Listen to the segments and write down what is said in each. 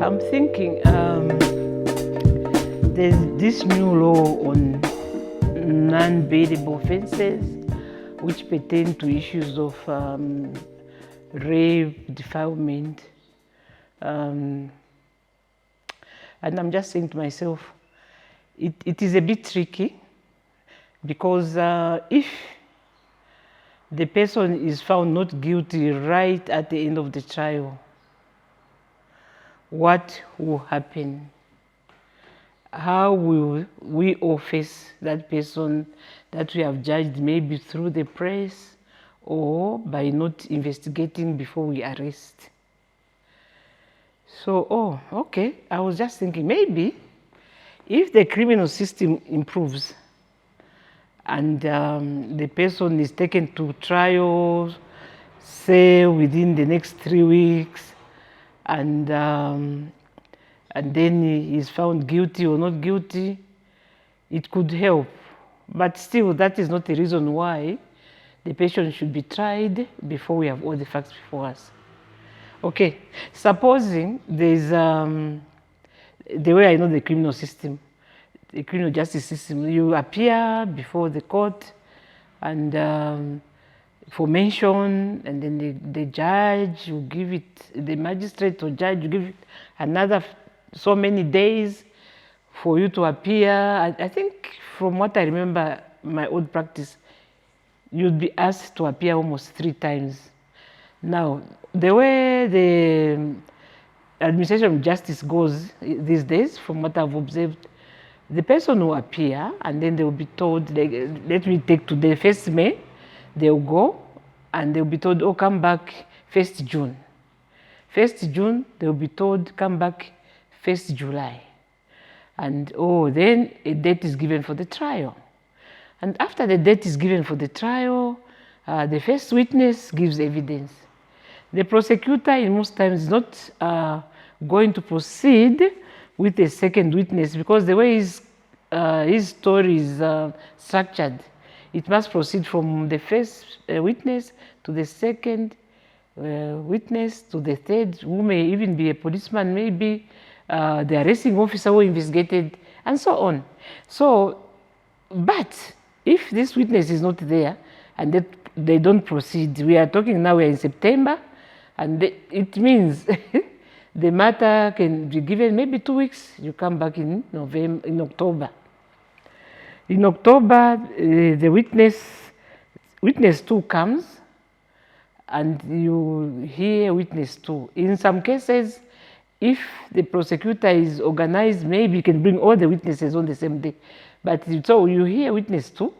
I'm thinking there's this new law on non-bailable offences which pertain to issues of rape, defilement, and I'm just saying to myself, it is a bit tricky because if the person is found not guilty right at the end of the trial, what will happen? How will we all face that person that we have judged, maybe through the press or by not investigating before we arrest? So, okay, I was just thinking maybe if the criminal system improves and the person is taken to trial, say within the next 3 weeks, and then he is found guilty or not guilty, it could help. But still, that is not the reason why the patient should be tried before we have all the facts before us. Okay, supposing there's the way I know the criminal system, the criminal justice system, you appear before the court and for mention, and then the judge will give it, the magistrate or judge will give it another so many days for you to appear. I think from what I remember my old practice, you'd be asked to appear almost 3 times. Now, the way the administration of justice goes these days, from what I've observed, the person will appear and then they will be told, let me take to the 1st May, they'll go and they'll be told, oh, come back 1st June. 1st June, they'll be told, come back 1st July. And then a date is given for the trial. And after the date is given for the trial, the first witness gives evidence. The prosecutor in most times is not going to proceed with the second witness because the way his story is structured, it must proceed from the first witness to the second witness to the third, who may even be a policeman, maybe the arresting officer who investigated, and so on. So, but if this witness is not there and they don't proceed, we are talking now, we're in September, and it means the matter can be given maybe 2 weeks, you come back in October. In October, the witness 2 comes and you hear witness 2. In some cases, if the prosecutor is organized, maybe you can bring all the witnesses on the same day. But so you hear witness 2,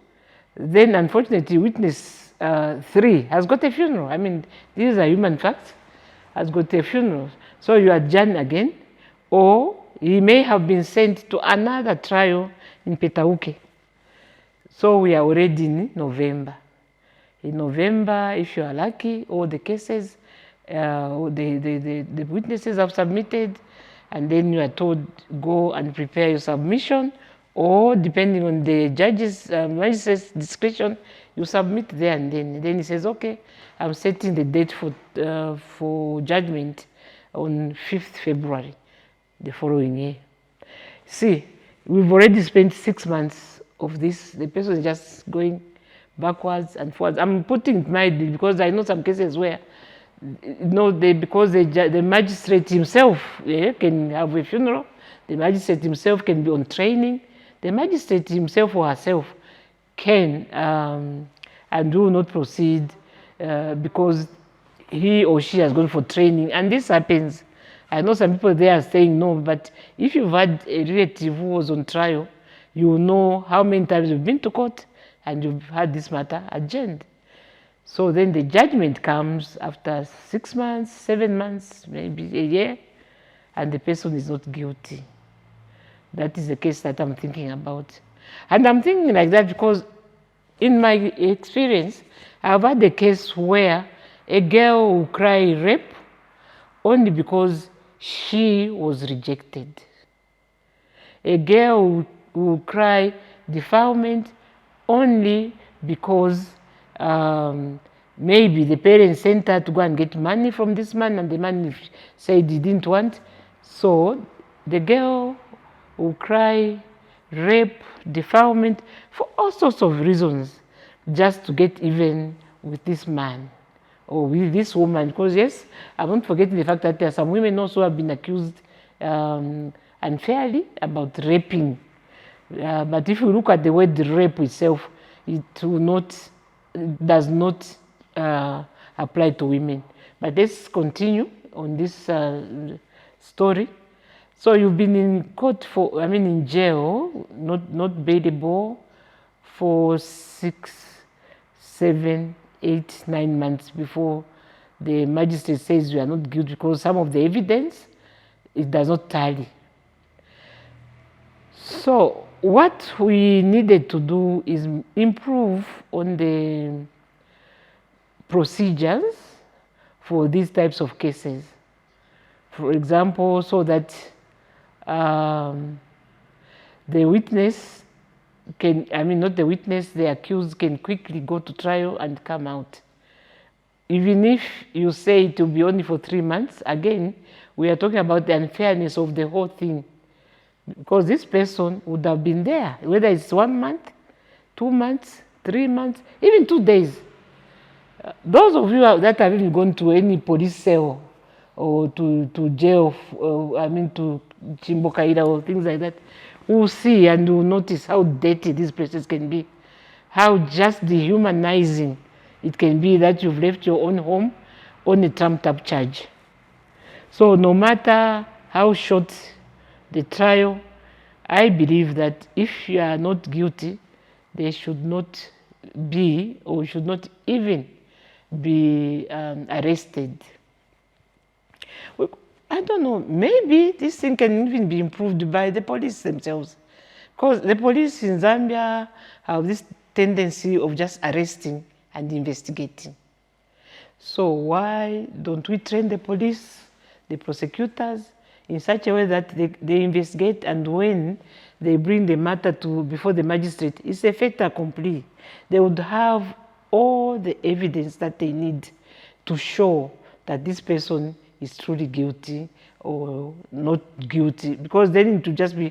then unfortunately witness 3 has got a funeral. I mean, these are human facts, has got a funeral. So you adjourn again, or he may have been sent to another trial in Petauke. So we are already in November. In November, if you are lucky, all the cases, the witnesses have submitted, and then you are told, go and prepare your submission, or depending on the judge's, magistrate's discretion, you submit there and then he says, okay, I'm setting the date for judgment on 5th February, the following year. See, we've already spent 6 months of this. The person is just going backwards and forwards. I'm putting it mildly because I know some cases where, because the magistrate himself can have a funeral, the magistrate himself can be on training, the magistrate himself or herself can and will not proceed because he or she has gone for training, and this happens. I know some people there are saying no, but if you've had a relative who was on trial, you will know how many times you've been to court and you've had this matter adjourned. So then the judgment comes after 6 months, 7 months, maybe a year, and the person is not guilty. That is the case that I'm thinking about. And I'm thinking like that because in my experience, I've had a case where a girl will cry rape only because she was rejected. A girl will cry defilement only because maybe the parents sent her to go and get money from this man and the man said he didn't want. So the girl will cry, rape, defilement, for all sorts of reasons, just to get even with this man or with this woman. Because yes, I'm not forgetting the fact that there are some women also have been accused unfairly about raping. But if you look at the word rape itself, it does not apply to women. But let's continue on this story. So you've been in court in jail, not bailable, for 6, 7, 8, 9 months before the magistrate says you are not guilty, because some of the evidence, it does not tally. So what we needed to do is improve on the procedures for these types of cases. For example, so that the witness can, not the witness, the accused can quickly go to trial and come out. Even if you say it will be only for 3 months, again, we are talking about the unfairness of the whole thing. Because this person would have been there, whether it's 1 month, 2 months, 3 months, even 2 days. Those of you that have even gone to any police cell or to jail, to Chimbokaira or things like that, will see and will notice how dirty these places can be, how just dehumanizing it can be that you've left your own home on a trumped-up charge. So no matter how short the trial, I believe that if you are not guilty, they should not be, or should not even be arrested. I don't know, maybe this thing can even be improved by the police themselves. Because the police in Zambia have this tendency of just arresting and investigating. So why don't we train the police, the prosecutors, in such a way that they investigate, and when they bring the matter before the magistrate, it's a fait accompli. They would have all the evidence that they need to show that this person is truly guilty or not guilty. Because then it would just be,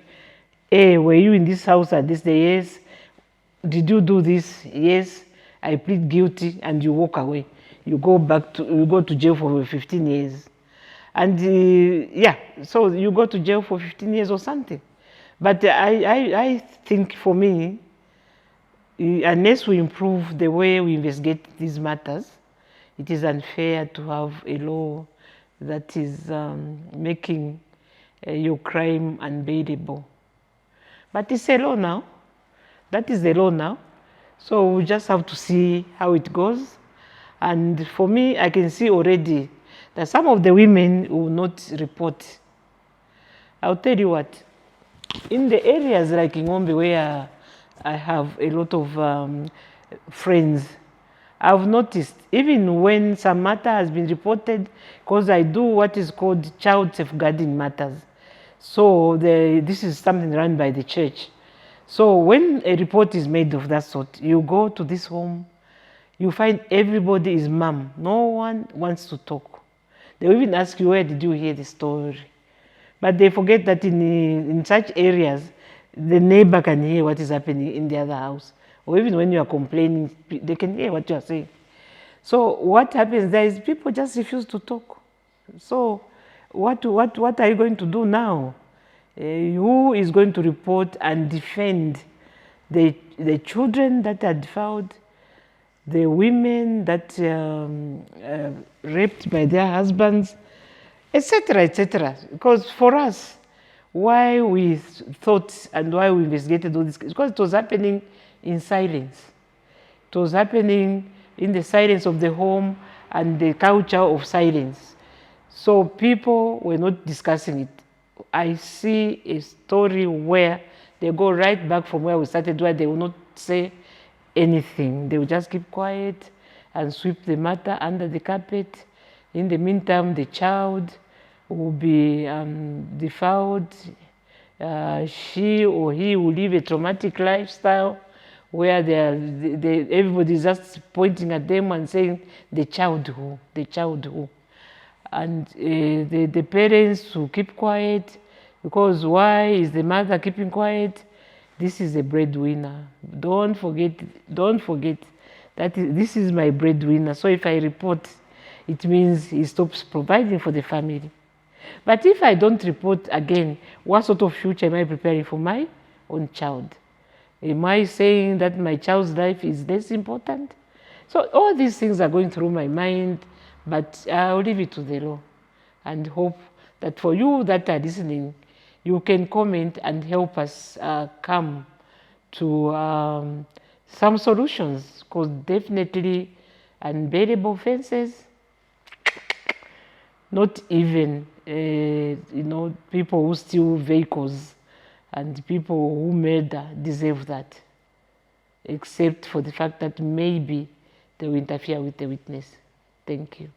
hey, were you in this house at this day? Yes. Did you do this? Yes. I plead guilty, and you walk away. You go to jail for 15 years. And so you go to jail for 15 years or something. But I think for me, unless we improve the way we investigate these matters, it is unfair to have a law that is making your crime unbailable. But it's a law now. That is the law now. So we just have to see how it goes. And for me, I can see already that some of the women will not report. I'll tell you what, in the areas like Ngambi, where I have a lot of friends, I've noticed, even when some matter has been reported, because I do what is called child safeguarding matters. So this is something run by the church. So when a report is made of that sort, you go to this home, you find everybody is mum. No one wants to talk. They will even ask you, where did you hear the story? But they forget that in such areas, the neighbor can hear what is happening in the other house. Or even when you are complaining, they can hear what you are saying. So what happens there is people just refuse to talk. So what are you going to do now? Who is going to report and defend the children that are defiled, the women that raped by their husbands, etc., etc. Because for us, why we thought and why we investigated all this, because it was happening in silence. It was happening in the silence of the home and the culture of silence. So people were not discussing it. I see a story where they go right back from where we started, where they will not say anything. They will just keep quiet and sweep the matter under the carpet. In the meantime, the child will be defiled. She or he will live a traumatic lifestyle where everybody is just pointing at them and saying, the child who. and the parents to keep quiet, because why is the mother keeping quiet? This is a breadwinner. Don't forget that this is my breadwinner. So if I report, it means he stops providing for the family. But if I don't report again, what sort of future am I preparing for my own child? Am I saying that my child's life is less important? So all these things are going through my mind, but I'll leave it to the law and hope that for you that are listening, you can comment and help us come to some solutions, because definitely unbearable fences, not even people who steal vehicles and people who murder deserve that, except for the fact that maybe they will interfere with the witness. Thank you.